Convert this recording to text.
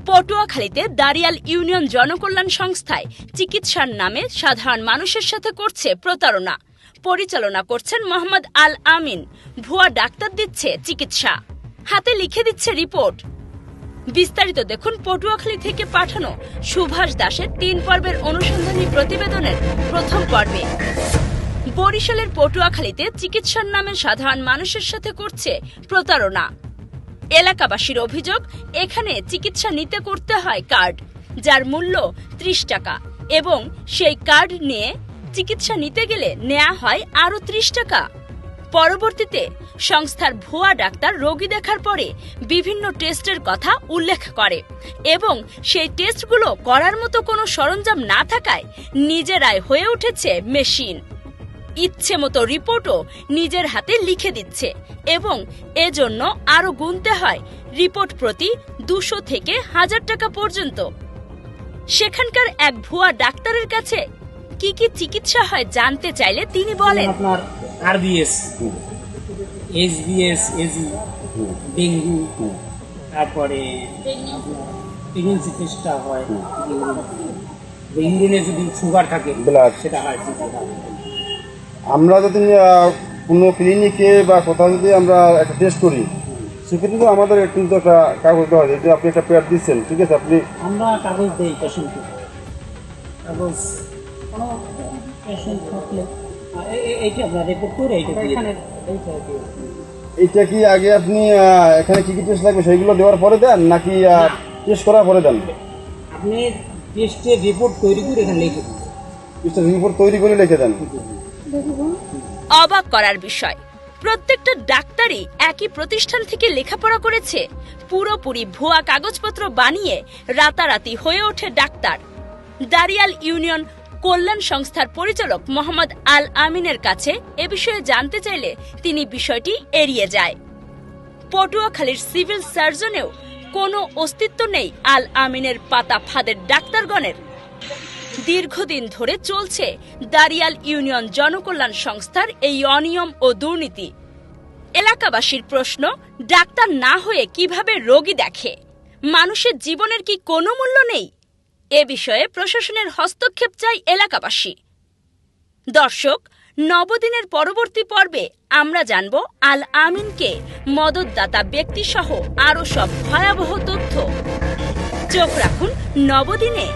পটুয়াখালীতে দারিয়াল union Janakalyan সংস্থায় চিকিৎসার নামে সাধারণ মানুষের সাথে করছে প্রতারণা। পরিচালনা করছেন মোহাম্মদ আল আমিন। ভুয়া ডাক্তার দিচ্ছে চিকিৎসা, হাতে লিখে দিচ্ছে রিপোর্ট। বিস্তারিত দেখুন পটুয়াখালী থেকে পাঠানো সুভাষ দাসের 3 পর্বের অনুসন্ধানী প্রতিবেদনের প্রথম পর্বে। বরিশালের পটুয়াখালীতে চিকিৎসার নামে সাধারণ মানুষের সাথে করছে প্রতারণা। এলাকাবাসীর অভিযোগ, এখানে চিকিৎসা নিতে করতে হয় কার্ড, যার মূল্য 30 টাকা, এবং সেই কার্ড নিয়ে চিকিৎসা নিতে গেলে নেওয়া হয় আরো 30 টাকা। পরবর্তীতে সংস্থার ভুয়া ডাক্তার রোগী দেখার পরে বিভিন্ন টেস্টের কথা উল্লেখ করে এবং সেই টেস্টগুলো করার মতো কোনো সরঞ্জাম না থাকায় নিজেরাই হয়ে উঠেছে মেশিন। ইচ্ছে মতো রিপোর্টও নিজের হাতে লিখে দিচ্ছে এবং এজন্য আরো গুনতে হয় রিপোর্ট প্রতি 200 থেকে 1000 টাকা পর্যন্ত। সেখানকার এক ভুয়া ডাক্তারের কাছে কি কি চিকিৎসা হয় জানতে চাইলে তিনি বলেন, আপনার আরবিএস, এসবিএস, এজি, ডেঙ্গু, তারপরে প্রেগনেন্সি টেস্টটা হয়, ইউরিনে যদি সুগার থাকে সেটা হয়। আমরা যদি কোনো ক্লিনিকে বা কোথাও যদি আমরা একটা টেস্ট করি, সেক্ষেত্রে তো আমাদের কিন্তু একটা কাগজ দেওয়া হয় যে আপনি একটা প্যাড দিচ্ছেন, ঠিক আছে? আমরা কাগজ দিই পেশেন্টকে, কাগজ কোনো পেশেন্ট থাকলে এইটা আমরা রিপোর্ট করে এইটা কি আগে আপনি এখানে কি কি টেস্ট লাগবে সেইগুলো দেওয়ার পরে দেন, নাকি টেস্ট করার পরে দেন? আপনি টেস্টের রিপোর্ট তৈরি করে এখানে লিখে দেন। টেস্টের রিপোর্ট তৈরি করে লিখে দেন। অবাক করার বিষয়, প্রত্যেকটা ডাক্তারই একই প্রতিষ্ঠান থেকে লেখাপড়া করেছে। পুরোপুরি ভুয়া কাগজপত্র বানিয়ে রাতারাতি হয়ে ওঠে ডাক্তার। দারিয়াল ইউনিয়ন কল্যাণ সংস্থার পরিচালক মোহাম্মদ আল আমিনের কাছে এ বিষয়ে জানতে চাইলে তিনি বিষয়টি এড়িয়ে যায়। পটুয়াখালীর সিভিল সার্জনেও কোনো অস্তিত্ব নেই আল আমিনের পাতা ফাঁদের ডাক্তারগণের। দীর্ঘদিন ধরে চলছে দারিয়াল ইউনিয়ন জনকল্যাণ সংস্থার এই অনিয়ম ও দুর্নীতি। এলাকাবাসীর প্রশ্ন, ডাক্তার না হয়ে কিভাবে রোগী দেখে? মানুষের জীবনের কি কোনো মূল্য নেই? এ বিষয়ে প্রশাসনের হস্তক্ষেপ চাই এলাকাবাসী। দর্শক, নবদিনের পরবর্তী পর্বে আমরা জানব আল আমিনকে মদতদাতা ব্যক্তি সহ আরো সব ভয়াবহ তথ্য। চোখ রাখুন নবদিনে।